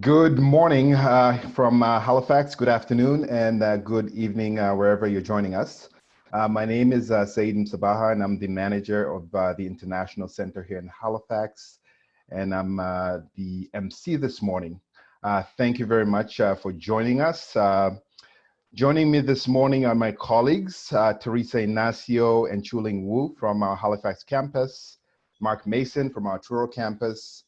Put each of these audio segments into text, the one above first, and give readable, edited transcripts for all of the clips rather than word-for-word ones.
Good morning from Halifax, good afternoon, and good evening wherever you're joining us. My name is Saeed Msabaha, and I'm the manager of the International Centre here in Halifax, and I'm the MC this morning. Thank you very much for joining us. Joining me this morning are my colleagues, Teresa Ignacio and Chuling Wu from our Halifax campus, Mark Mason from our Truro campus.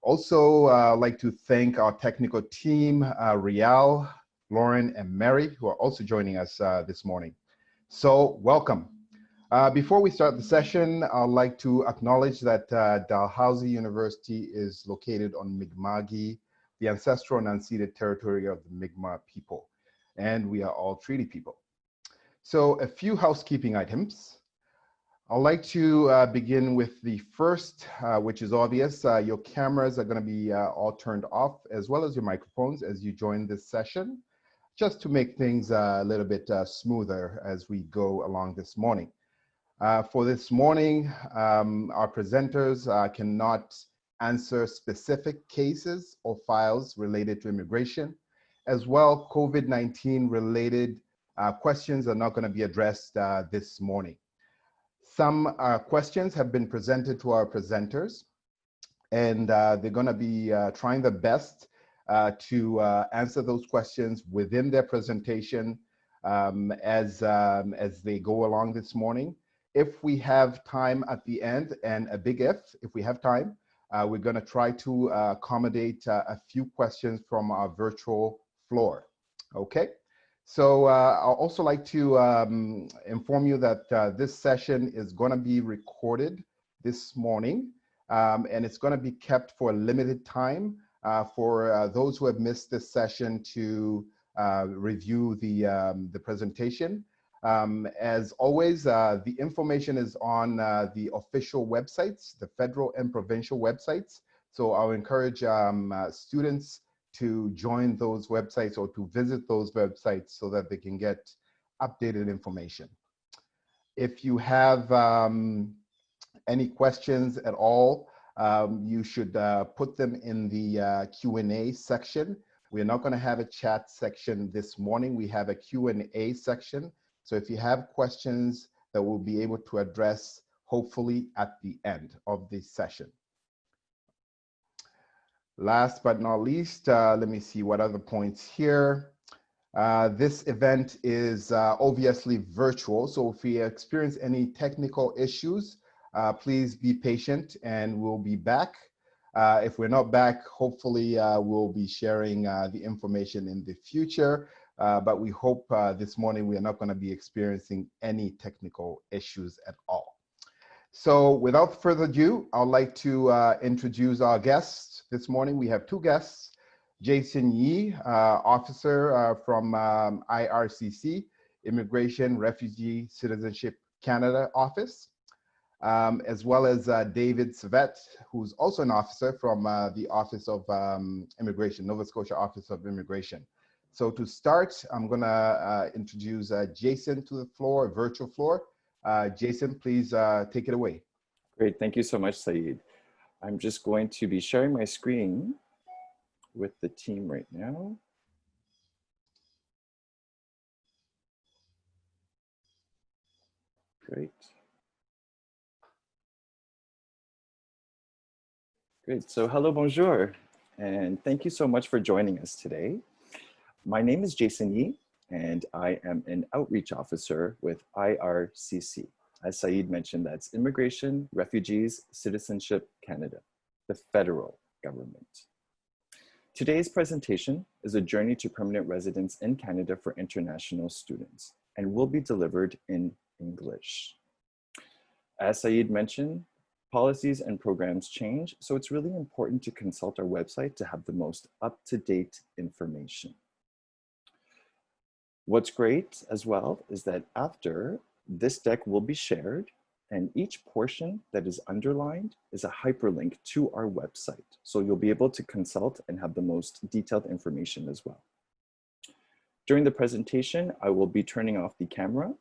Also, I'd like to thank our technical team, Rial, Lauren, and Mary, who are also joining us this morning. So, welcome. Before we start the session, I'd like to acknowledge that Dalhousie University is located on Mi'kma'ki, the ancestral and unceded territory of the Mi'kmaq people, and we are all treaty people. So, a few housekeeping items. I'd like to begin with the first, which is obvious. Your cameras are going to be all turned off, as well as your microphones as you join this session, just to make things a little bit smoother as we go along this morning. For this morning, our presenters cannot answer specific cases or files related to immigration. As well, COVID-19 related questions are not going to be addressed this morning. Some questions have been presented to our presenters, and they're going to be trying their best to answer those questions within their presentation as they go along this morning. If we have time at the end, and a big if we have time, we're going to try to accommodate a few questions from our virtual floor. Okay. So I'll also like to inform you that this session is going to be recorded this morning, and it's going to be kept for a limited time for those who have missed this session to review the presentation. As always, the information is on the official websites, the federal and provincial websites. So I'll encourage students to join those websites or to visit those websites so that they can get updated information. If you have any questions at all, you should put them in the Q&A section. We're not going to have a chat section this morning. We have a Q&A section. So if you have questions that we'll be able to address, hopefully at the end of this session. Last but not least, let me see what other points here. This event is obviously virtual, so if we experience any technical issues, please be patient and we'll be back. If we're not back, hopefully we'll be sharing the information in the future, but we hope this morning we are not going to be experiencing any technical issues at all. So without further ado, I'd like to introduce our guests. This morning we have two guests, Jason Yee, officer from IRCC, Immigration, Refugee, Citizenship Canada office, as well as David Sévette, who's also an officer from the Office of Immigration, Nova Scotia Office of Immigration. So to start, I'm gonna introduce Jason to the floor, virtual floor. Jason, please take it away. Great, thank you so much, Saeed. I'm just going to be sharing my screen with the team right now. Great. Great, so hello, bonjour, and thank you so much for joining us today. My name is Jason Yee, and I am an outreach officer with IRCC. As Saeed mentioned, that's Immigration, Refugees, Citizenship Canada, the federal government. Today's presentation is a journey to permanent residence in Canada for international students and will be delivered in English. As Saeed mentioned, policies and programs change, so it's really important to consult our website to have the most up-to-date information. What's great as well is that after this deck will be shared, and each portion that is underlined is a hyperlink to our website. So you'll be able to consult and have the most detailed information as well. During the presentation, I will be turning off the camera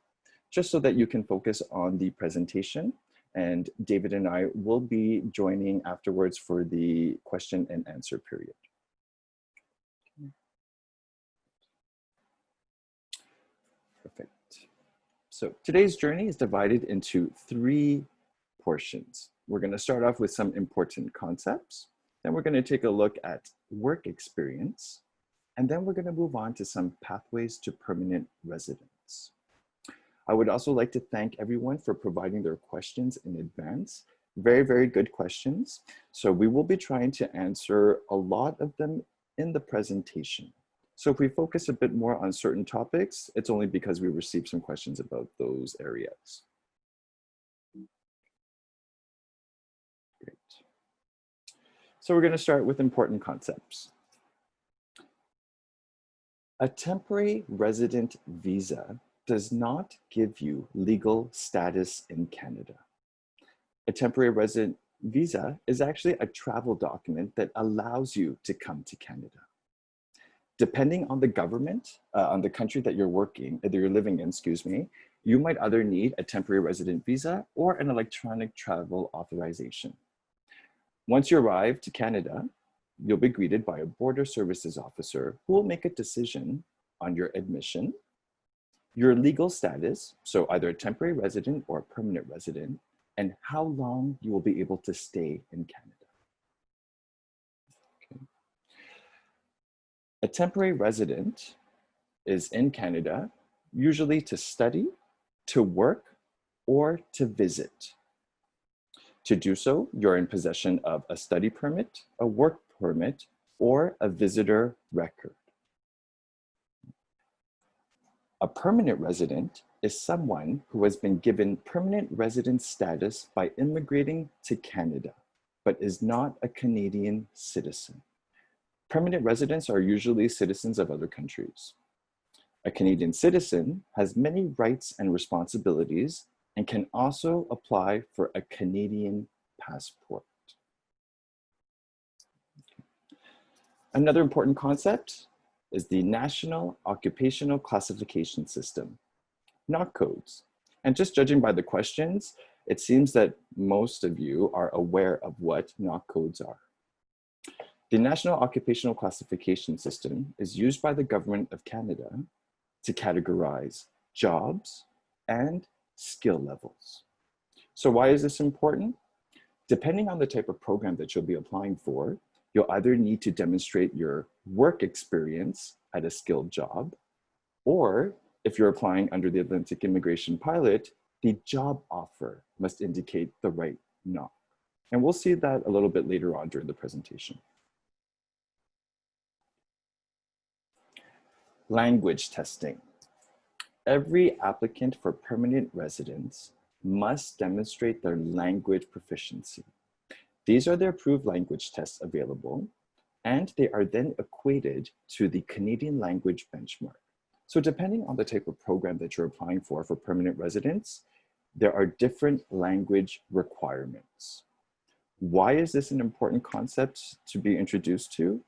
just so that you can focus on the presentation, and David and I will be joining afterwards for the question and answer period. So today's journey is divided into 3 portions. We're going to start off with some important concepts. Then we're going to take a look at work experience. And then we're going to move on to some pathways to permanent residence. I would also like to thank everyone for providing their questions in advance. Very, very good questions. So we will be trying to answer a lot of them in the presentation. So if we focus a bit more on certain topics, it's only because we received some questions about those areas. Great. So we're going to start with important concepts. A temporary resident visa does not give you legal status in Canada. A temporary resident visa is actually a travel document that allows you to come to Canada. Depending on the government, on the country that you're living in, you might either need a temporary resident visa or an electronic travel authorization. Once you arrive to Canada, you'll be greeted by a border services officer who will make a decision on your admission, your legal status, so either a temporary resident or a permanent resident, and how long you will be able to stay in Canada. Okay. A temporary resident is in Canada, usually to study, to work, or to visit. To do so, you're in possession of a study permit, a work permit, or a visitor record. A permanent resident is someone who has been given permanent residence status by immigrating to Canada, but is not a Canadian citizen. Permanent residents are usually citizens of other countries. A Canadian citizen has many rights and responsibilities and can also apply for a Canadian passport. Another important concept is the National Occupational Classification System, NOC codes. And just judging by the questions, it seems that most of you are aware of what NOC codes are. The National Occupational Classification System is used by the Government of Canada to categorize jobs and skill levels. So why is this important? Depending on the type of program that you'll be applying for, you'll either need to demonstrate your work experience at a skilled job, or if you're applying under the Atlantic Immigration Pilot, the job offer must indicate the right NOC. And we'll see that a little bit later on during the presentation. Language testing. Every applicant for permanent residence must demonstrate their language proficiency. These are the approved language tests available, and they are then equated to the Canadian language benchmark. So depending on the type of program that you're applying for permanent residence, there are different language requirements. Why is this an important concept to be introduced to?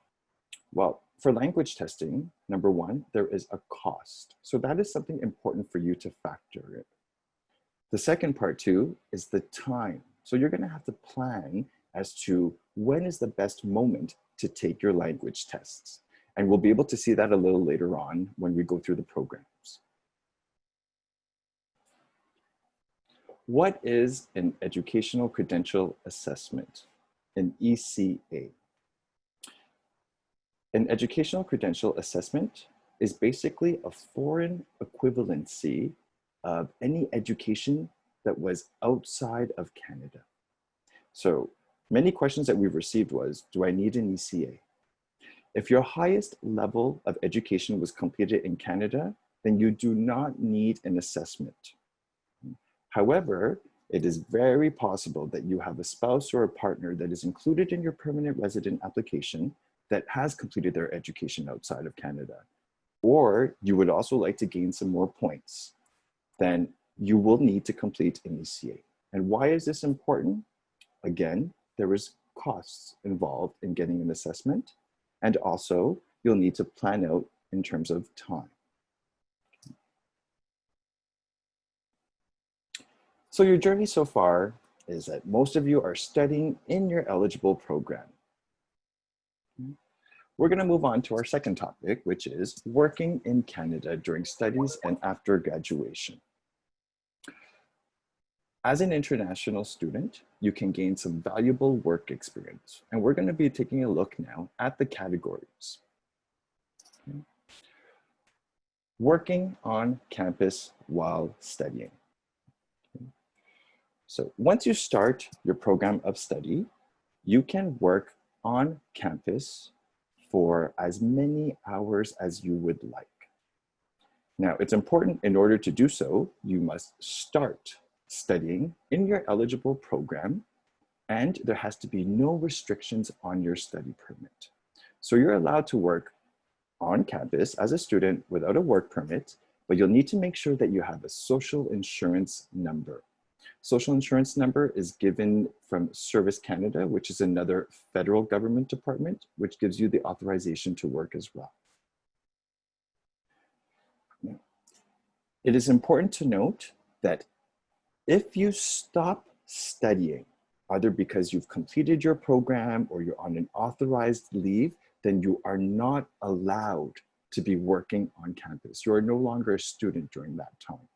Well, for language testing, number one, there is a cost. So that is something important for you to factor in. The second part too is the time. So you're gonna have to plan as to when is the best moment to take your language tests. And we'll be able to see that a little later on when we go through the programs. What is an educational credential assessment, an ECA? An educational credential assessment is basically a foreign equivalency of any education that was outside of Canada. So many questions that we've received was, do I need an ECA? If your highest level of education was completed in Canada, then you do not need an assessment. However, it is very possible that you have a spouse or a partner that is included in your permanent resident application that has completed their education outside of Canada, or you would also like to gain some more points, then you will need to complete an ECA. And why is this important? Again, there is costs involved in getting an assessment, and also you'll need to plan out in terms of time. So your journey so far is that most of you are studying in your eligible program. We're going to move on to our second topic, which is working in Canada during studies and after graduation. As an international student, you can gain some valuable work experience. And we're going to be taking a look now at the categories. Okay. Working on campus while studying. Okay. So once you start your program of study, you can work on campus for as many hours as you would like. Now, it's important in order to do so, you must start studying in your eligible program, and there has to be no restrictions on your study permit. So you're allowed to work on campus as a student without a work permit, but you'll need to make sure that you have a social insurance number. Social insurance number is given from Service Canada, which is another federal government department, which gives you the authorization to work as well. Now, it is important to note that if you stop studying, either because you've completed your program or you're on an authorized leave, then you are not allowed to be working on campus. You are no longer a student during that time.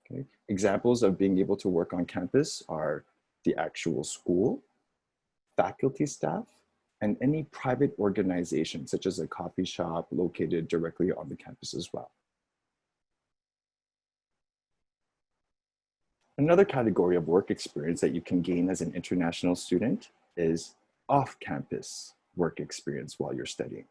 Okay. Examples of being able to work on campus are the actual school, faculty staff, and any private organization, such as a coffee shop located directly on the campus as well. Another category of work experience that you can gain as an international student is off-campus work experience while you're studying.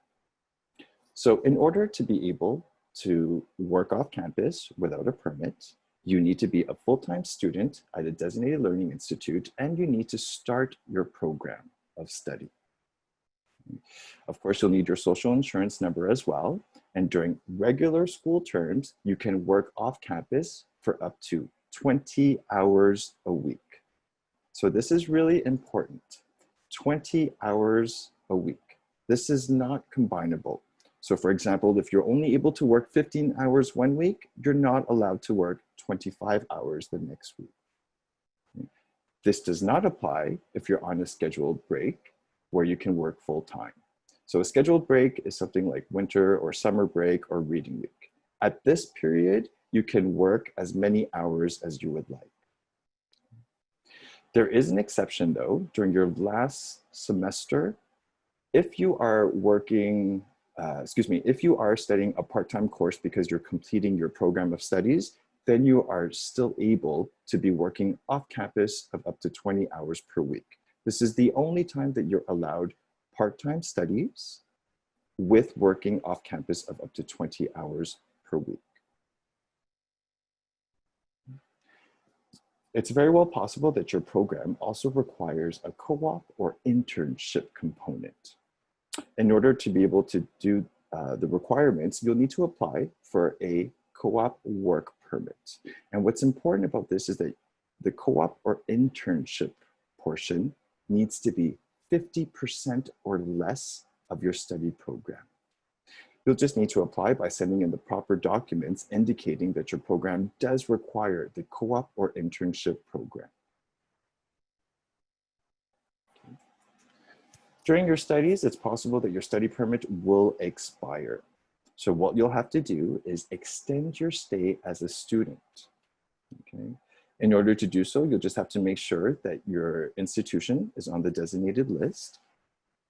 So in order to be able to work off campus without a permit, you need to be a full-time student at a designated learning institute, and you need to start your program of study. Of course, you'll need your social insurance number as well. And during regular school terms, you can work off campus for up to 20 hours a week. So this is really important. 20 hours a week. This is not combinable. So for example, if you're only able to work 15 hours one week, you're not allowed to work 25 hours the next week. This does not apply if you're on a scheduled break where you can work full time. So a scheduled break is something like winter or summer break or reading week. At this period, you can work as many hours as you would like. There is an exception though. During your last semester, if you are working, if you are studying a part-time course because you're completing your program of studies, then you are still able to be working off campus of up to 20 hours per week. This is the only time that you're allowed part-time studies with working off campus of up to 20 hours per week. It's very well possible that your program also requires a co-op or internship component. In order to be able to do the requirements, you'll need to apply for a co-op work permit. And what's important about this is that the co-op or internship portion needs to be 50% or less of your study program. You'll just need to apply by sending in the proper documents indicating that your program does require the co-op or internship program. Okay. During your studies, it's possible that your study permit will expire. So what you'll have to do is extend your stay as a student. Okay. In order to do so, you'll just have to make sure that your institution is on the designated list.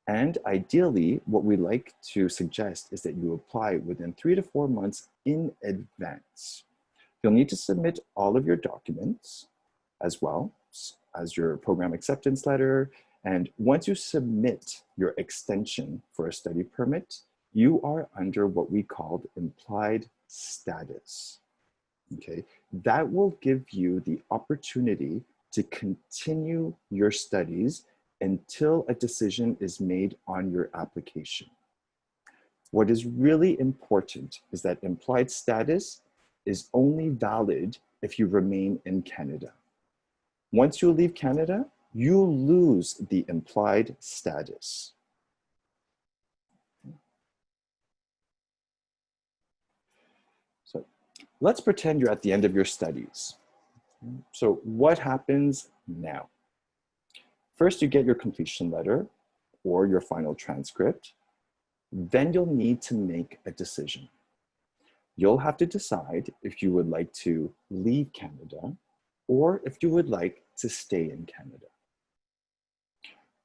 And ideally, what we like to suggest is that you apply within 3 to 4 months in advance. You'll need to submit all of your documents as well as your program acceptance letter. And once you submit your extension for a study permit, you are under what we called implied status. Okay, that will give you the opportunity to continue your studies until a decision is made on your application. What is really important is that implied status is only valid if you remain in Canada. Once you leave Canada, you lose the implied status. So let's pretend you're at the end of your studies. So what happens now? First, you get your completion letter or your final transcript. Then you'll need to make a decision. You'll have to decide if you would like to leave Canada or if you would like to stay in Canada.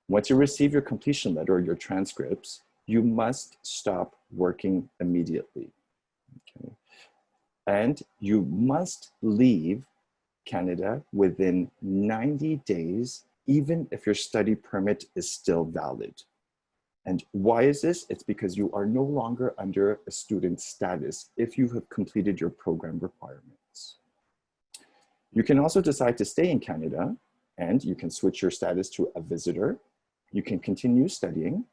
Once you receive your completion letter or your transcripts, you must stop working immediately. Okay? And you must leave Canada within 90 days, even if your study permit is still valid. And why is this? It's because you are no longer under a student status if you have completed your program requirements. You can also decide to stay in Canada, and you can switch your status to a visitor. You can continue studying,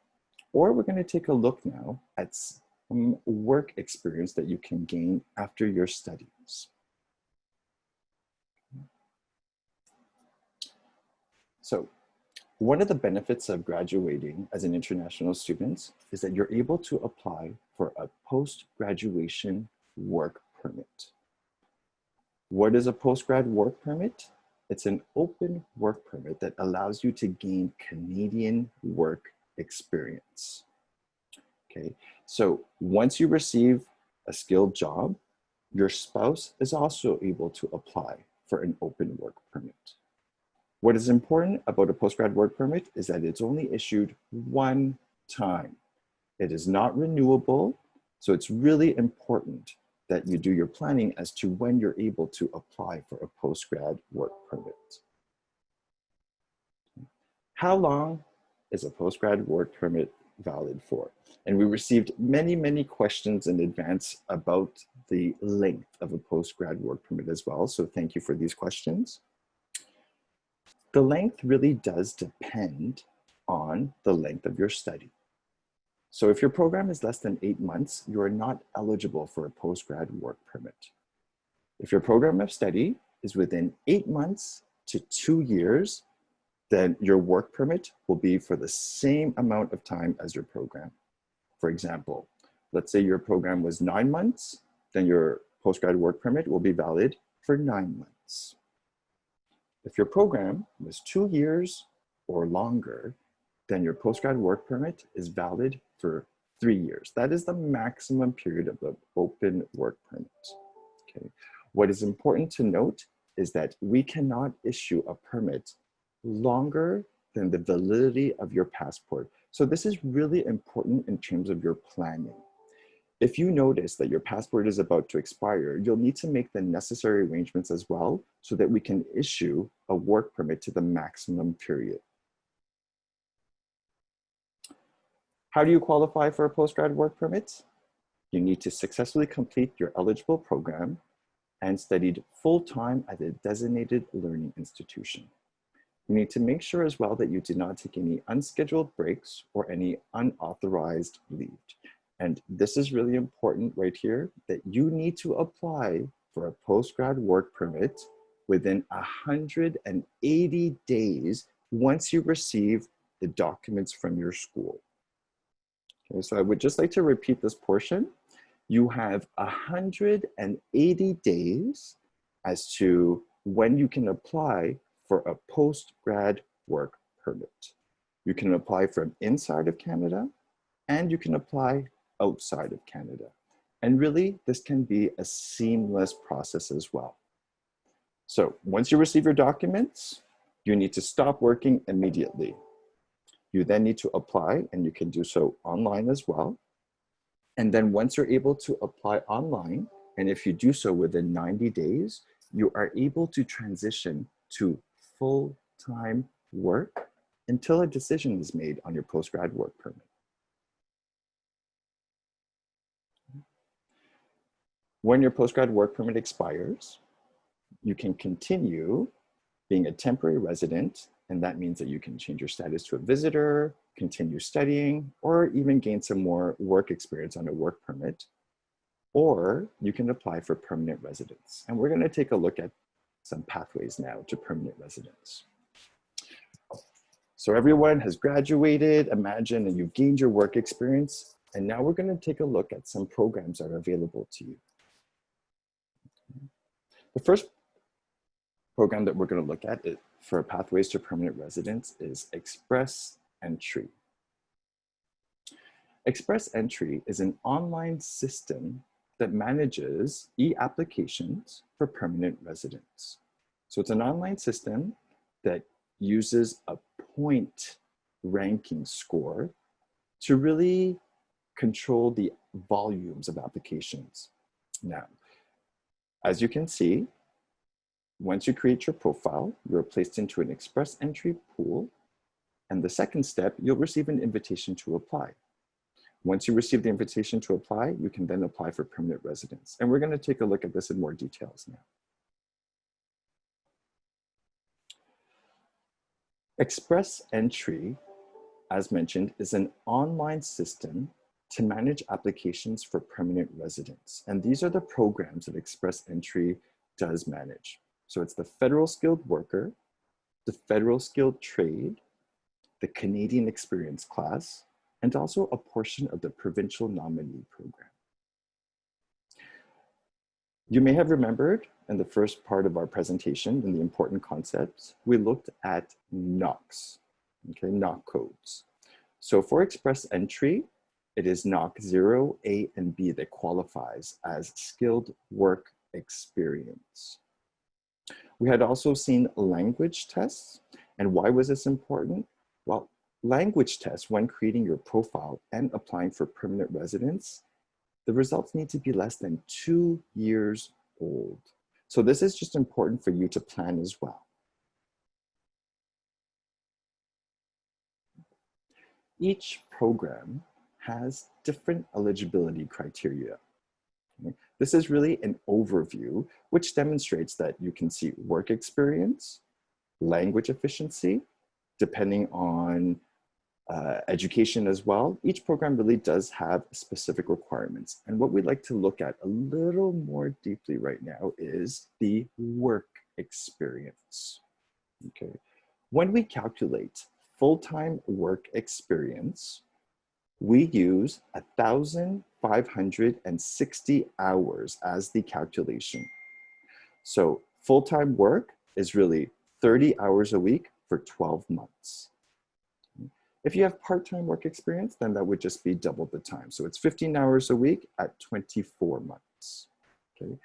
or we're going to take a look now at some work experience that you can gain after your studies. So, one of the benefits of graduating as an international student is that you're able to apply for a post-graduation work permit. What is a post-grad work permit? It's an open work permit that allows you to gain Canadian work experience. Okay, so once you receive a skilled job, your spouse is also able to apply for an open work permit. What is important about a postgrad work permit is that it's only issued one time. It is not renewable, so it's really important that you do your planning as to when you're able to apply for a postgrad work permit. How long is a postgrad work permit valid for? And we received many questions in advance about the length of a postgrad work permit as well, so thank you for these questions. The length really does depend on the length of your study. So if your program is less than 8 months, you are not eligible for a postgrad work permit. If your program of study is within 8 months to 2 years, then your work permit will be for the same amount of time as your program. For example, let's say your program was 9 months, then your postgrad work permit will be valid for 9 months. If your program was 2 years or longer, then your postgrad work permit is valid for 3 years. That is the maximum period of the open work permit. Okay. What is important to note is that we cannot issue a permit longer than the validity of your passport. So this is really important in terms of your planning. If you notice that your passport is about to expire, you'll need to make the necessary arrangements as well so that we can issue a work permit to the maximum period. How do you qualify for a postgrad work permit? You need to successfully complete your eligible program and studied full-time at a designated learning institution. You need to make sure as well that you did not take any unscheduled breaks or any unauthorized leave. And this is really important right here, that you need to apply for a postgrad work permit within 180 days once you receive the documents from your school. Okay, so I would just like to repeat this portion. You have 180 days as to when you can apply for a postgrad work permit. You can apply from inside of Canada and you can apply outside of Canada. And really, this can be a seamless process as well. So once you receive your documents, you need to stop working immediately. You then need to apply, and you can do so online as well. And then once you're able to apply online, and if you do so within 90 days, you are able to transition to full-time work until a decision is made on your postgrad work permit. When your postgrad work permit expires, you can continue being a temporary resident, and that means that you can change your status to a visitor, continue studying, or even gain some more work experience on a work permit, or you can apply for permanent residence. And we're going to take a look at some pathways now to permanent residence. So everyone has graduated, imagine, and you've gained your work experience, and now we're going to take a look at some programs that are available to you. The first program that we're going to look at for pathways to permanent residence is Express Entry. Express Entry is an online system that manages e-applications for permanent residents. So it's an online system that uses a point ranking score to really control the volumes of applications. Now, as you can see, once you create your profile, you're placed into an express entry pool. And the second step, you'll receive an invitation to apply. Once you receive the invitation to apply, you can then apply for permanent residence. And we're going to take a look at this in more details now. Express entry, as mentioned, is an online system to manage applications for permanent residence. And these are the programs that Express Entry does manage. So it's the Federal Skilled Worker, the Federal Skilled Trade, the Canadian Experience Class, and also a portion of the Provincial Nominee program. You may have remembered in the first part of our presentation, in the important concepts, we looked at NOCs, okay, NOC codes. So for Express Entry, it is NOC 0, A, and B that qualifies as skilled work experience. We had also seen language tests. And why was this important? Well, language tests, when creating your profile and applying for permanent residence, the results need to be less than 2 years old. So this is just important for you to plan as well. Each program has different eligibility criteria. This is really an overview, which demonstrates that you can see work experience, language efficiency, depending on education as well. Each program really does have specific requirements. And what we'd like to look at a little more deeply right now is the work experience. Okay. When we calculate full-time work experience, we use 1,560 hours as the calculation. So full-time work is really 30 hours a week for 12 months. If you have part-time work experience, then that would just be double the time. So it's 15 hours a week at 24 months. Okay.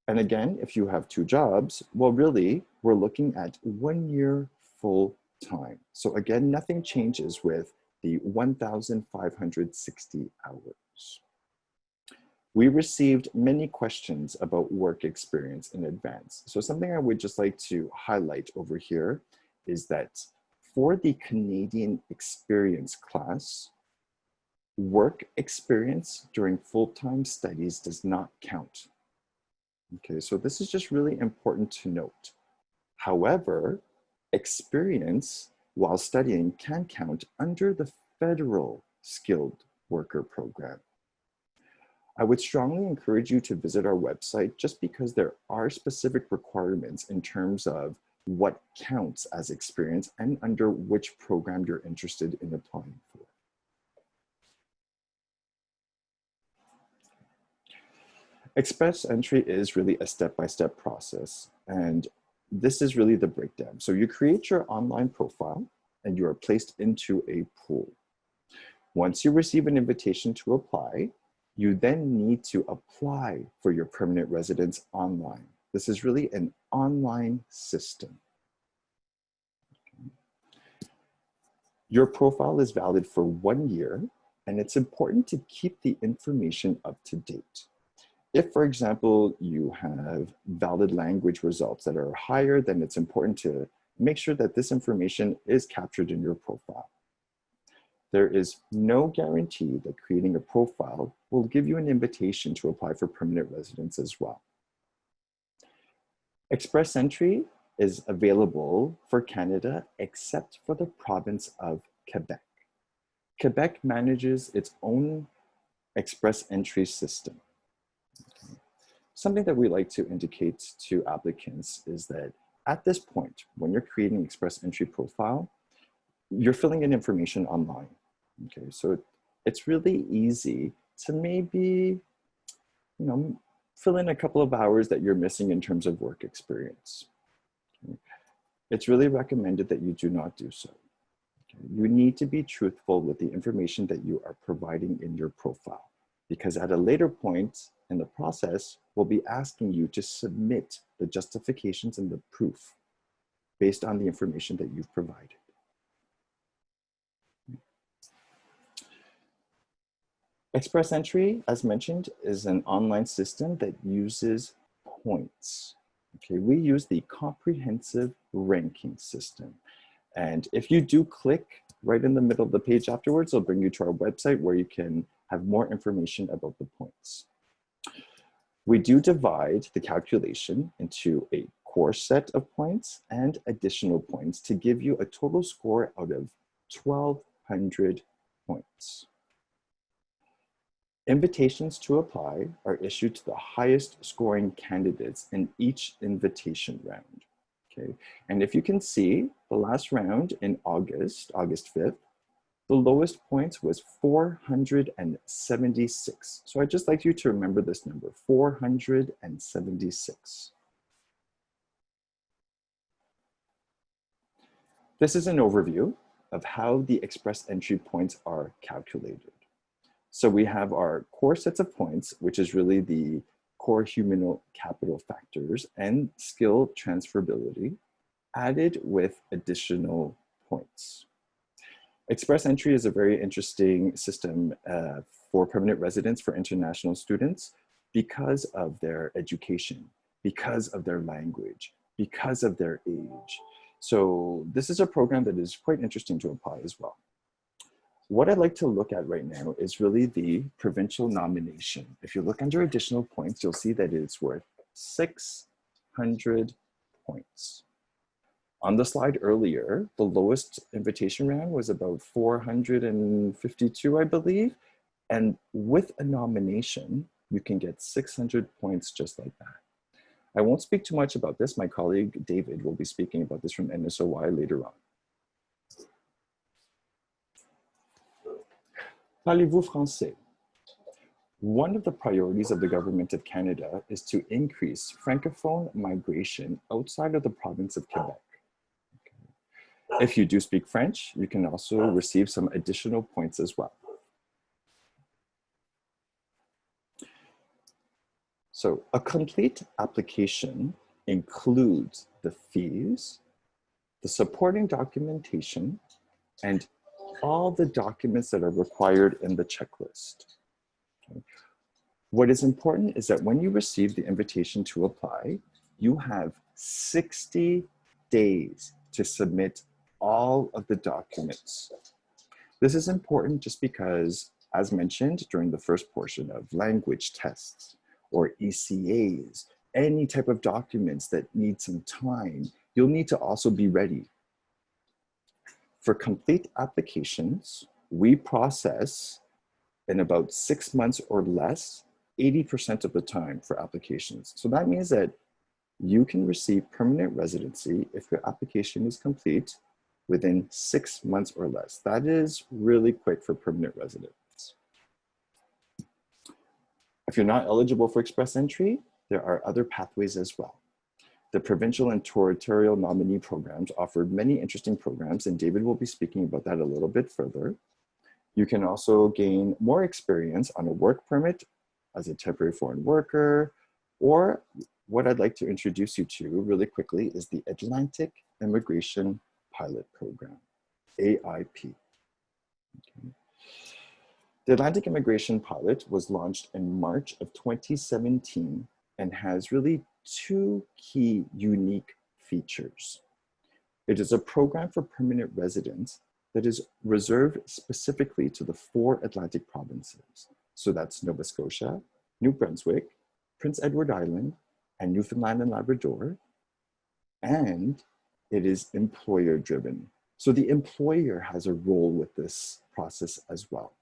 And again, if you have 2 jobs, well, really, we're looking at 1 year full time. So again, nothing changes with the 1,560 hours. We received many questions about work experience in advance. So something I would just like to highlight over here is that for the Canadian Experience class, work experience during full-time studies does not count. Okay, so this is just really important to note. However, experience while studying can count under the Federal Skilled Worker Program. I would strongly encourage you to visit our website just because there are specific requirements in terms of what counts as experience and under which program you're interested in applying for. Express entry is really a step-by-step process, and this is really the breakdown. So you create your online profile and you are placed into a pool. Once you receive an invitation to apply, you then need to apply for your permanent residence online. This is really an online system. Your profile is valid for 1 year, and it's important to keep the information up to date. If, for example, you have valid language results that are higher, then it's important to make sure that this information is captured in your profile. There is no guarantee that creating a profile will give you an invitation to apply for permanent residence as well. Express entry is available for Canada except for the province of Quebec. Quebec manages its own express entry system. Okay. Something that we like to indicate to applicants is that at this point, when you're creating an express entry profile, you're filling in information online. Okay, so it's really easy to maybe, fill in a couple of hours that you're missing in terms of work experience. Okay. It's really recommended that you do not do so. Okay. You need to be truthful with the information that you are providing in your profile, because at a later point in the process, will be asking you to submit the justifications and the proof based on the information that you've provided. Express Entry, as mentioned, is an online system that uses points. Okay, we use the comprehensive ranking system. And if you do click right in the middle of the page afterwards, it'll bring you to our website where you can have more information about the points. We do divide the calculation into a core set of points and additional points to give you a total score out of 1,200 points. Invitations to apply are issued to the highest scoring candidates in each invitation round. Okay, and if you can see, the last round in August 5th, the lowest points was 476. So I'd just like you to remember this number, 476. This is an overview of how the express entry points are calculated. So we have our core sets of points, which is really the core human capital factors and skill transferability, added with additional points. Express entry is a very interesting system for permanent residents for international students because of their education, because of their language, because of their age. So this is a program that is quite interesting to apply as well. What I'd like to look at right now is really the provincial nomination. If you look under additional points, you'll see that it's worth 600 points. On the slide earlier, the lowest invitation round was about 452, I believe. And with a nomination, you can get 600 points just like that. I won't speak too much about this. My colleague David will be speaking about this from NSOI later on. Parlez-vous français? One of the priorities of the Government of Canada is to increase Francophone migration outside of the province of Quebec. If you do speak French, you can also receive some additional points as well. So a complete application includes the fees, the supporting documentation, and all the documents that are required in the checklist. Okay. What is important is that when you receive the invitation to apply, you have 60 days to submit all of the documents. This is important just because, as mentioned during the first portion of language tests or ECAs, any type of documents that need some time, you'll need to also be ready. For complete applications, we process in about 6 months or less, 80% of the time for applications. So that means that you can receive permanent residency if your application is complete within 6 months or less. That is really quick for permanent residents. If you're not eligible for express entry, there are other pathways as well. The provincial and territorial nominee programs offer many interesting programs, and David will be speaking about that a little bit further. You can also gain more experience on a work permit as a temporary foreign worker, or what I'd like to introduce you to really quickly is the Atlantic Immigration Pilot Program, AIP. Okay. The Atlantic Immigration Pilot was launched in March of 2017 and has really two key unique features. It is a program for permanent residents that is reserved specifically to the 4 Atlantic provinces. So that's Nova Scotia, New Brunswick, Prince Edward Island, and Newfoundland and Labrador. And it is employer driven. So the employer has a role with this process as well.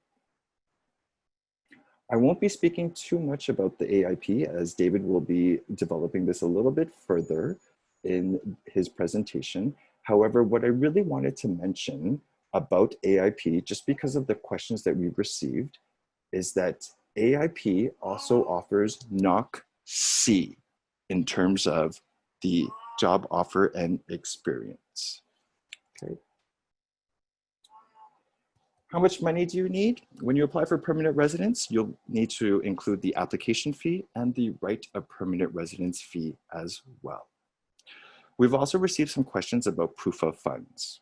I won't be speaking too much about the AIP as David will be developing this a little bit further in his presentation. However, what I really wanted to mention about AIP, just because of the questions that we've received, is that AIP also offers NOC-C in terms of the job offer and experience. Okay. How much money do you need? When you apply for permanent residence, you'll need to include the application fee and the right of permanent residence fee as well. We've also received some questions about proof of funds.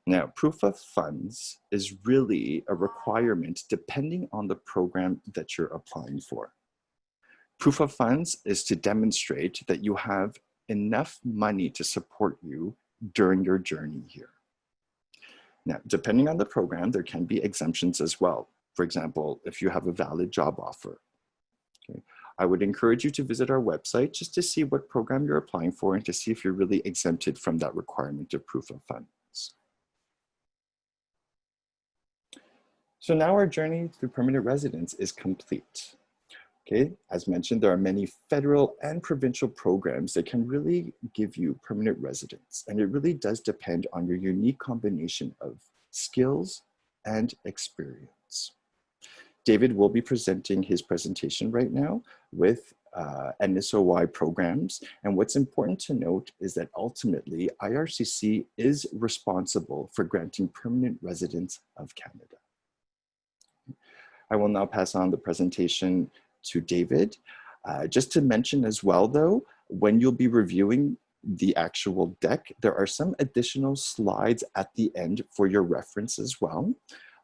Now, proof of funds is really a requirement depending on the program that you're applying for. Proof of funds is to demonstrate that you have enough money to support you during your journey here. Now, depending on the program, there can be exemptions as well. For example, if you have a valid job offer. Okay. I would encourage you to visit our website just to see what program you're applying for and to see if you're really exempted from that requirement of proof of funds. So now our journey through permanent residence is complete. Okay, as mentioned, there are many federal and provincial programs that can really give you permanent residence, and it really does depend on your unique combination of skills and experience. David will be presenting his presentation right now with NSOI programs, and what's important to note is that ultimately IRCC is responsible for granting permanent residence of Canada. I will now pass on the presentation to David. Just to mention as well though, when you'll be reviewing the actual deck, there are some additional slides at the end for your reference as well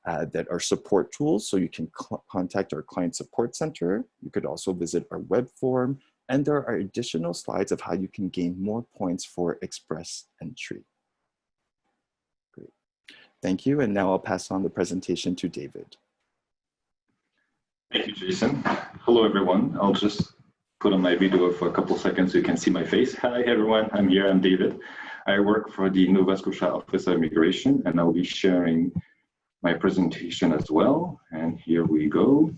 that are support tools. So you can contact our client support center. You could also visit our web form, and there are additional slides of how you can gain more points for express entry. Great, thank you. And now I'll pass on the presentation to David. Thank you, Jason. Hello, everyone. I'll just put on my video for a couple seconds so you can see my face. Hi, everyone. I'm here. I'm David. I work for the Nova Scotia Office of Immigration, and I'll be sharing my presentation as well. And here we go.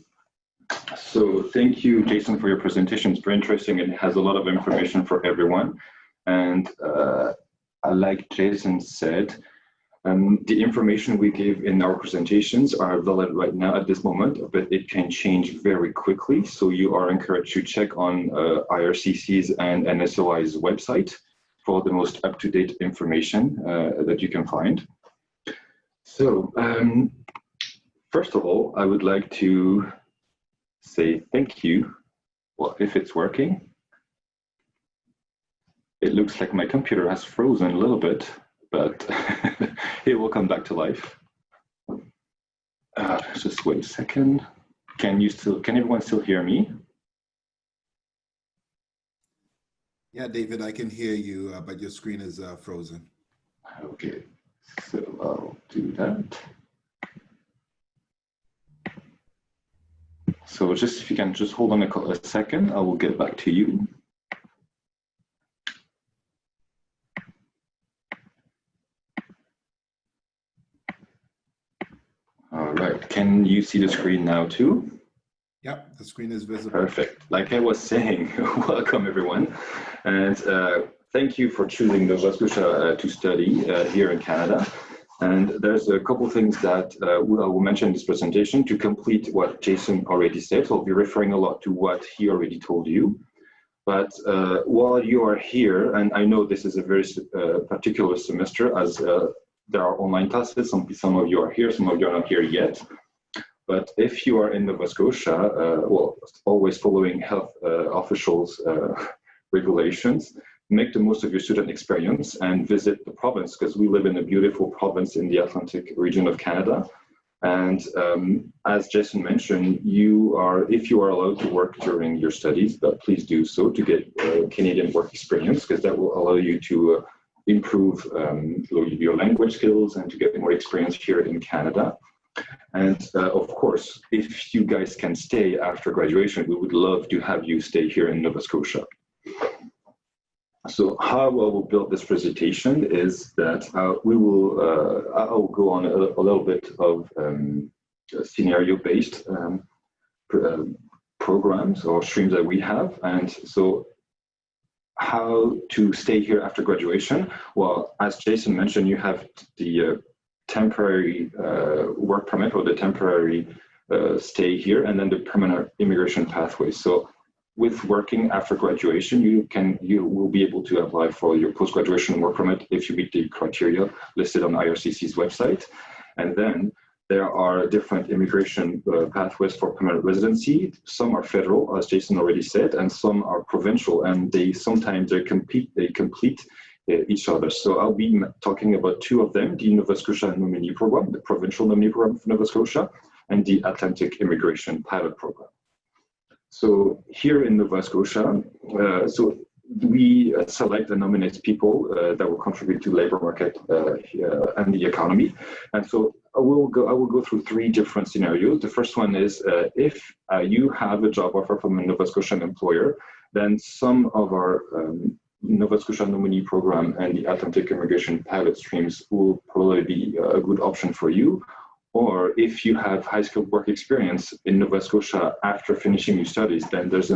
So thank you, Jason, for your presentation. It's very interesting. It has a lot of information for everyone. And like Jason said, the information we give in our presentations are valid right now at this moment, but it can change very quickly. So you are encouraged to check on IRCC's and NSOI's website for the most up-to-date information that you can find. So first of all, I would like to say thank you. Well, if it's working. It looks like my computer has frozen a little bit, but it will come back to life. Just wait a second. Can everyone still hear me? Yeah, David, I can hear you, but your screen is frozen. Okay, so I'll do that. So just if you can just hold on a second, I will get back to you. All right, can you see the screen now too? Yep, the screen is visible. Perfect. Like I was saying, welcome everyone. And thank you for choosing Nova Scotia to study here in Canada. And there's a couple things that I will mention in this presentation to complete what Jason already said. So I'll be referring a lot to what he already told you. But while you are here, and I know this is a very particular semester as there are online classes, some of you are here, some of you are not here yet. But if you are in Nova Scotia, well, always following health officials' regulations, make the most of your student experience and visit the province, because we live in a beautiful province in the Atlantic region of Canada. And as Jason mentioned, if you are allowed to work during your studies, but please do so to get Canadian work experience, because that will allow you to improve your language skills and to get more experience here in Canada. And of course, if you guys can stay after graduation, we would love to have you stay here in Nova Scotia. So how I will build this presentation is that I'll go on a little bit of scenario-based programs or streams that we have. And so how to stay here after graduation? Well, as Jason mentioned, you have the temporary work permit or the temporary stay here, and then the permanent immigration pathway. So with working after graduation, you will be able to apply for your post-graduation work permit if you meet the criteria listed on IRCC's website. And then there are different immigration pathways for permanent residency. Some are federal, as Jason already said, and some are provincial, and they complete each other. So I'll be talking about two of them, the Nova Scotia Nominee Program, the provincial nominee program for Nova Scotia, and the Atlantic Immigration Pilot Program. So here in Nova Scotia, we select and nominate people that will contribute to labor market and the economy. And so I will go through three different scenarios. The first one is if you have a job offer from a Nova Scotian employer, then some of our Nova Scotia Nominee Program and the Atlantic Immigration Pilot streams will probably be a good option for you. Or if you have high-skilled work experience in Nova Scotia after finishing your studies, then there's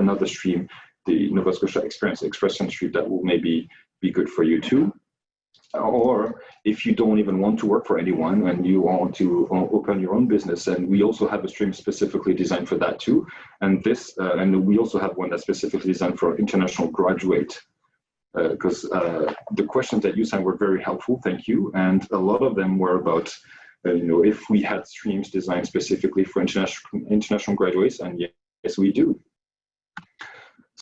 another stream, the Nova Scotia Experience Express Entry, that will maybe be good for you too. Or if you don't even want to work for anyone and you want to open your own business, and we also have a stream specifically designed for that too. And we also have one that's specifically designed for international graduate, because the questions that you sent were very helpful, thank you. And a lot of them were about, if we had streams designed specifically for international graduates, and yes, we do.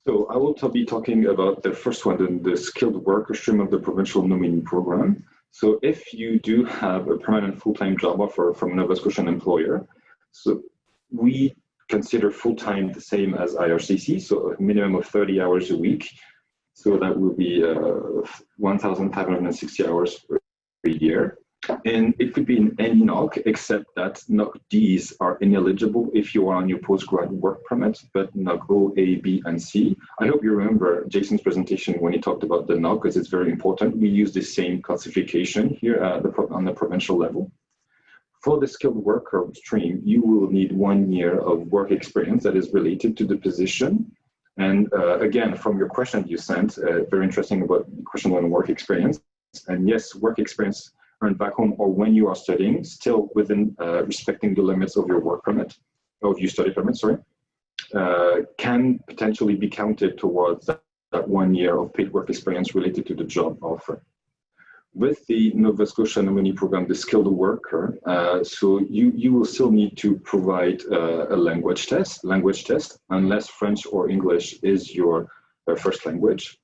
So I will be talking about the first one, the skilled worker stream of the provincial nominee program. So if you do have a permanent full-time job offer from a Nova Scotian employer, so we consider full-time the same as IRCC, so a minimum of 30 hours a week. So that will be 1,560 hours per year. And it could be in any NOC, except that NOC Ds are ineligible if you are on your postgrad work permit, but NOC O, A, B, and C. I hope you remember Jason's presentation when he talked about the NOC, because it's very important. We use the same classification here on the provincial level. For the skilled worker stream, you will need 1 year of work experience that is related to the position. And again, from your question you sent, very interesting about the question on work experience. And yes, work experience earned back home or when you are studying, still within respecting the limits of your work permit, of your study permit, sorry, can potentially be counted towards that 1 year of paid work experience related to the job offer. With the Nova Scotia Nominee Program, the skilled worker, so you will still need to provide a language test, unless French or English is your first language.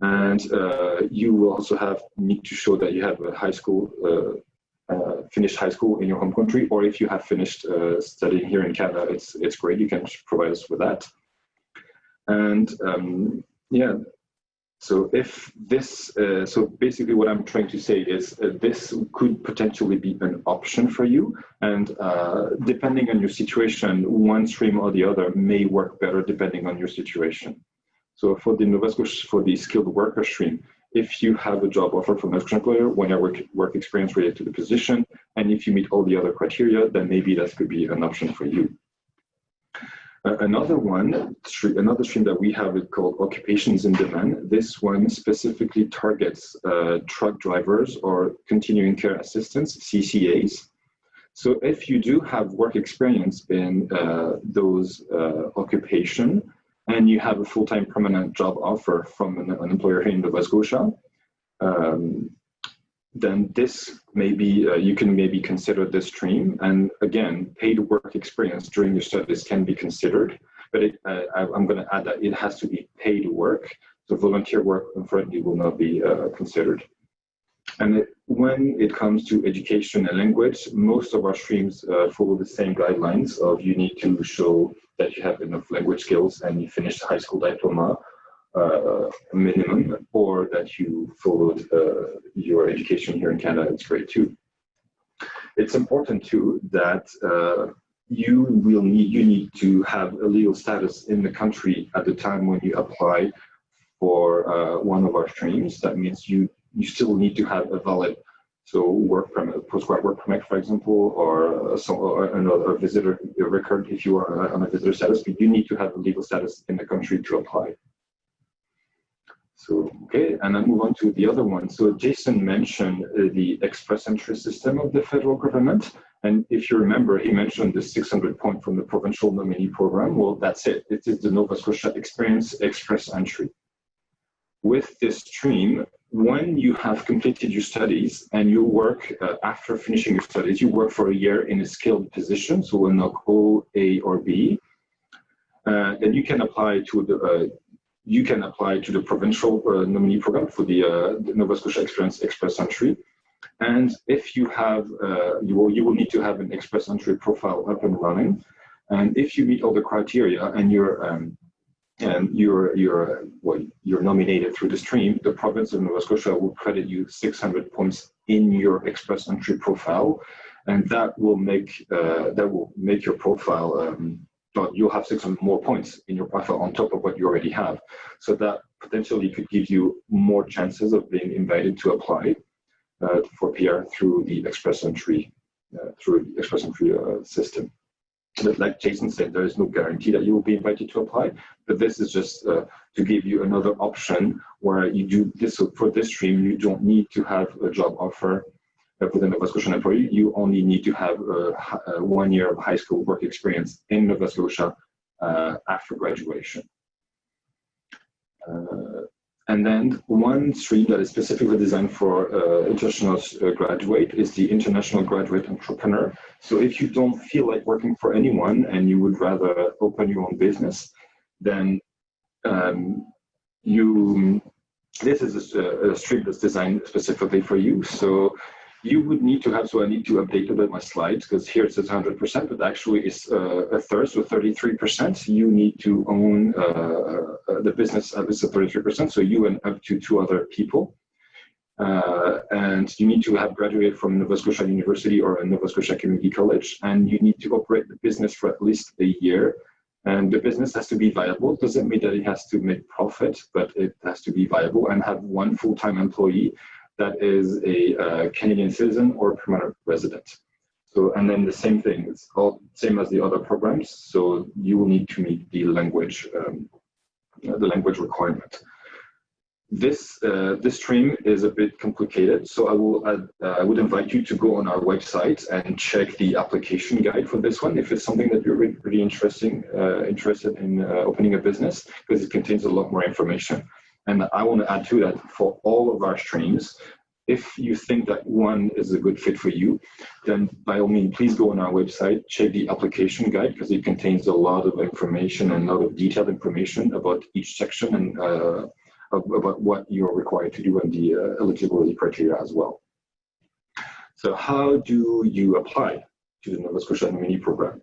And you will also need to show that you have a finished high school in your home country, or if you have finished studying here in Canada, it's great. You can provide us with that. And so if this, so basically what I'm trying to say is this could potentially be an option for you, and depending on your situation, one stream or the other may work better depending on your situation. So for the Nova Scotia, for the skilled worker stream, if you have a job offer from an employer, 1 year work experience related to the position, and if you meet all the other criteria, then maybe that could be an option for you. Another stream that we have is called Occupations in Demand. This one specifically targets truck drivers or continuing care assistants, CCAs. So if you do have work experience in those occupation, and you have a full-time permanent job offer from an employer here in Nova Scotia, then this you can maybe consider this stream. And again, paid work experience during your studies can be considered, but I'm going to add that it has to be paid work. So volunteer work, unfortunately, will not be considered. And when it comes to education and language, most of our streams follow the same guidelines of you need to show that you have enough language skills and you finished high school diploma minimum, or that you followed your education here in Canada. It's great too. It's important too that you need to have a legal status in the country at the time when you apply for one of our streams. That means you still need to have a valid work permit, postgrad work permit, for example, or a visitor record if you are on a visitor status, but you need to have a legal status in the country to apply. So, okay, and I move on to the other one. So Jason mentioned the express entry system of the federal government. And if you remember, he mentioned the 600 point from the provincial nominee program. Well, that's it. It is the Nova Scotia Experience Express Entry. With this stream, when you have completed your studies and you work after finishing your studies, you work for a year in a skilled position, so in a O, A, or B, then you can apply to the provincial nominee program for the Nova Scotia Experience Express Entry. And if you have, you will need to have an Express Entry profile up and running. And if you meet all the criteria and you're nominated through the stream, the province of Nova Scotia will credit you 600 points in your Express Entry profile, and that will make your profile. You'll have 600 more points in your profile on top of what you already have. So that potentially could give you more chances of being invited to apply for PR through the Express Entry system. But like Jason said, there is no guarantee that you will be invited to apply, but this is just to give you another option where you do this. So for this stream, you don't need to have a job offer with a Nova Scotian employee. You only need to have 1 year of high school work experience in Nova Scotia after graduation. And then one stream that is specifically designed for international graduate is the International Graduate Entrepreneur. So if you don't feel like working for anyone and you would rather open your own business, then this is a stream that's designed specifically for you. So you would need to have, so I need to update a bit my slides because here it says 100%, but actually it's a third, so 33%. You need to own the business at least at 33%, so you and up to 2 other people. And you need to have graduated from Nova Scotia University or a Nova Scotia Community College, and you need to operate the business for at least a year. And the business has to be viable. It doesn't mean that it has to make profit, but it has to be viable and have 1 full-time employee that is a Canadian citizen or permanent resident. So, and then the same thing, it's all same as the other programs. So you will need to meet the language requirement. This stream is a bit complicated. So I would invite you to go on our website and check the application guide for this one. If it's something that you're really interested in opening a business, because it contains a lot more information. And I want to add to that, for all of our streams, if you think that one is a good fit for you, then by all means, please go on our website, check the application guide, because it contains a lot of information and a lot of detailed information about each section and about what you're required to do and the eligibility criteria as well. So how do you apply to the Nova Scotia Nominee Program?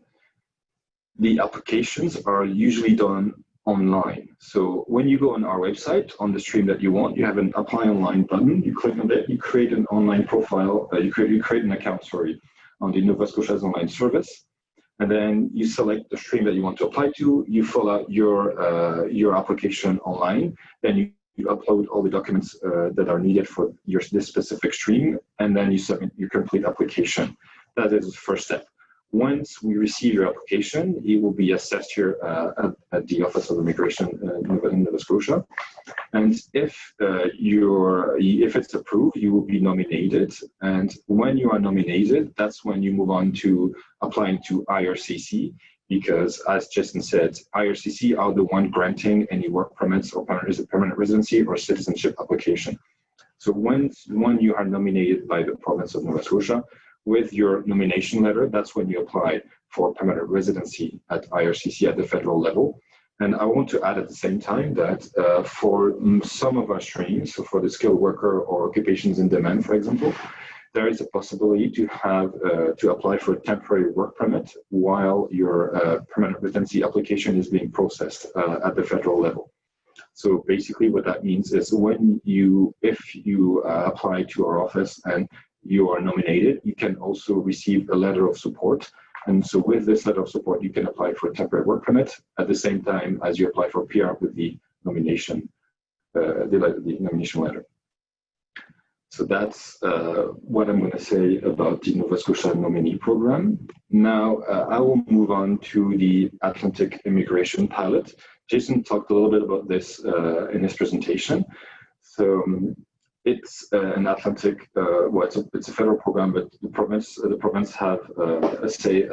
The applications are usually done online. So when you go on our website, on the stream that you want, you have an apply online button. You click on that, you create an online profile, you create an account, sorry, on the Nova Scotia's online service. And then you select the stream that you want to apply to, you fill out your application online, then you upload all the documents that are needed for this specific stream, and then you submit your complete application. That is the first step. Once we receive your application, it will be assessed here at the Office of Immigration in Nova Scotia. And if it's approved, you will be nominated. And when you are nominated, that's when you move on to applying to IRCC, because as Jason said, IRCC are the one granting any work permits or permanent residency or citizenship application. So when you are nominated by the province of Nova Scotia, with your nomination letter, that's when you apply for permanent residency at IRCC at the federal level. And I want to add at the same time that for some of our streams, so for the skilled worker or occupations in demand, for example, there is a possibility to have to apply for a temporary work permit while your permanent residency application is being processed at the federal level. So basically what that means is if you apply to our office and you are nominated, you can also receive a letter of support. And so with this letter of support, you can apply for a temporary work permit at the same time as you apply for PR with the nomination, the nomination letter. So that's what I'm going to say about the Nova Scotia Nominee Program. Now, I will move on to the Atlantic Immigration Pilot. Jason talked a little bit about this in his presentation. So it's an Atlantic, it's a federal program, but the province have a say.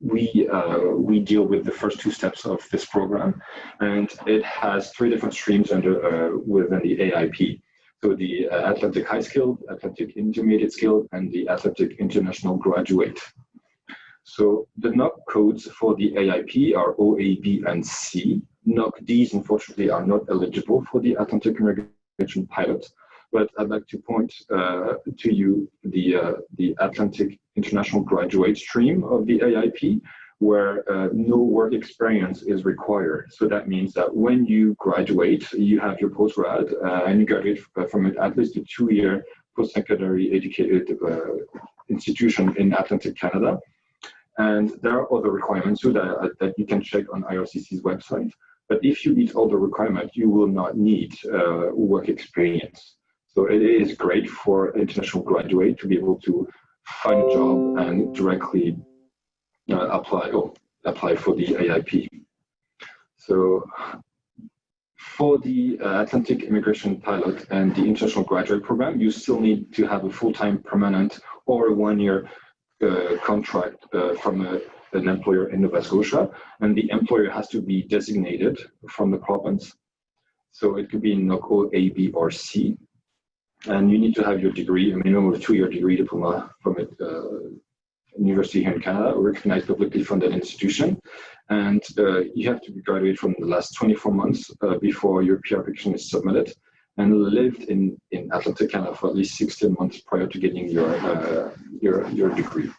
We deal with the first 2 steps of this program, and it has 3 different streams within the AIP. So the Atlantic High Skilled, Atlantic Intermediate Skilled, and the Atlantic International Graduate. So the NOC codes for the AIP are O, A, B, and C. NOC Ds, unfortunately, are not eligible for the Atlantic Immigration Pilot, but I'd like to point to you the Atlantic International Graduate stream of the AIP, where no work experience is required. So that means that when you graduate, you have your postgrad, and you graduate from at least a 2-year post-secondary educated institution in Atlantic Canada. And there are other requirements too that you can check on IRCC's website. But if you meet all the requirements, you will not need work experience. So it is great for international graduate to be able to find a job and directly apply for the AIP. So for the Atlantic Immigration Pilot and the International Graduate Program, you still need to have a full-time permanent or a 1-year contract from an employer in Nova Scotia, and the employer has to be designated from the province. So it could be in NOC A, B, or C. And you need to have your degree, a minimum of a 2-year degree diploma from a university here in Canada, a recognized publicly funded institution. And you have to be graduated from the last 24 months before your PR application is submitted, and lived in Atlantic Canada for at least 16 months prior to getting your degree.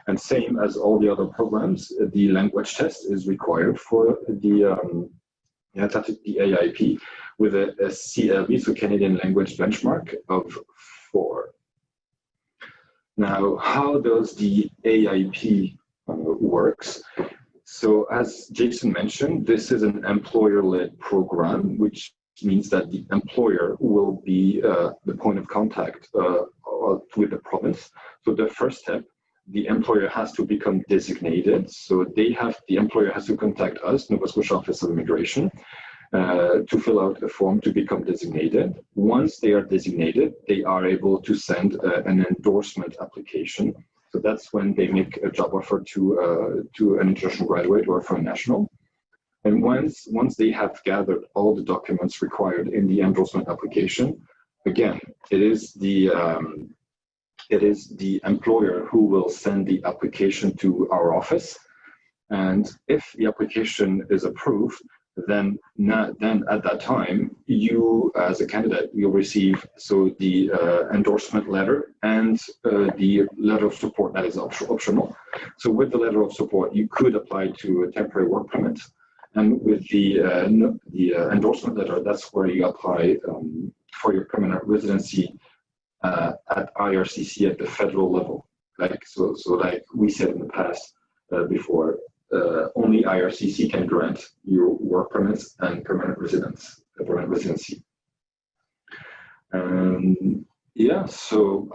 And same as all the other programs, the language test is required for the AIP with a CLB, so Canadian Language Benchmark of 4. Now, how does the AIP works? So as Jason mentioned, this is an employer-led program, which means that the employer will be the point of contact with the province. So the first step, the employer has to become designated. So the employer has to contact us, Nova Scotia Office of Immigration, to fill out a form to become designated. Once they are designated, they are able to send an endorsement application. So that's when they make a job offer to an international graduate or foreign national. And once they have gathered all the documents required in the endorsement application, again, it is the employer who will send the application to our office. And if the application is approved, then at that time, you as a candidate, you'll receive the endorsement letter and the letter of support that is optional. So with the letter of support, you could apply to a temporary work permit. And with the endorsement letter, that's where you apply for your permanent residency at IRCC at the federal level. Like we said in the past before, only IRCC can grant you work permits and permanent residency. Yeah, so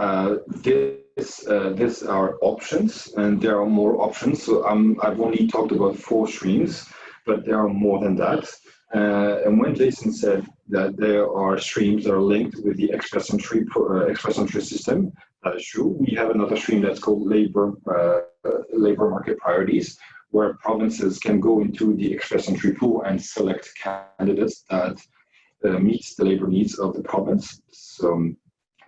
these are options, and there are more options. So I've only talked about 4 streams, but there are more than that. And when Jason said that there are streams that are linked with the express entry system, that is true. We have another stream that's called labor market priorities, where provinces can go into the express entry pool and select candidates that meets the labor needs of the province. So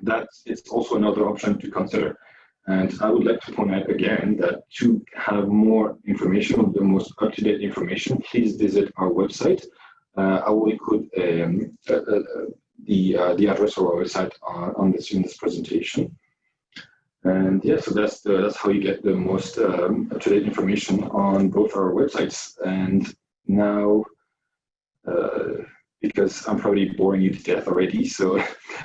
that is also another option to consider. And I would like to point out again that to have more information, the most up-to-date information, please visit our website. I will include the address of our website in this presentation. And yeah, so that's how you get the most up-to-date information on both our websites. And now, because I'm probably boring you to death already, so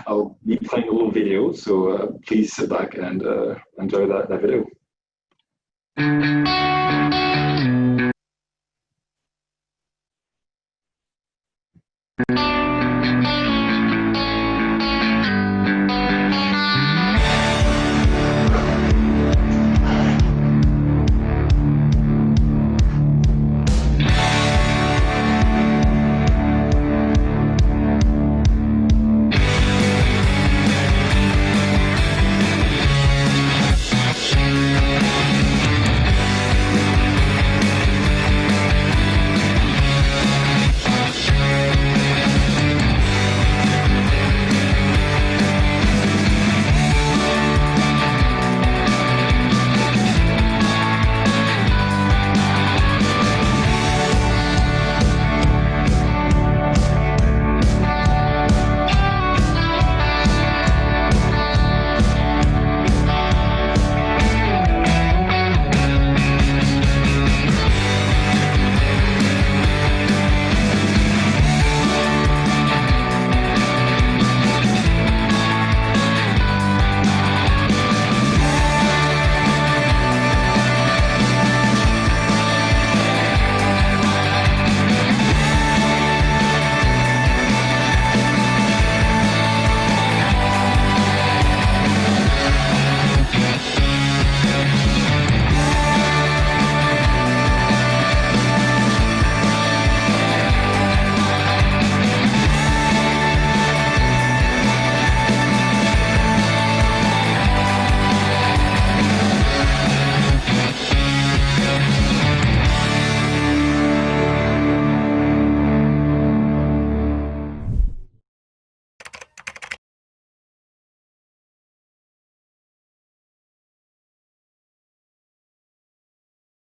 I'll be playing a little video. So please sit back and enjoy that video.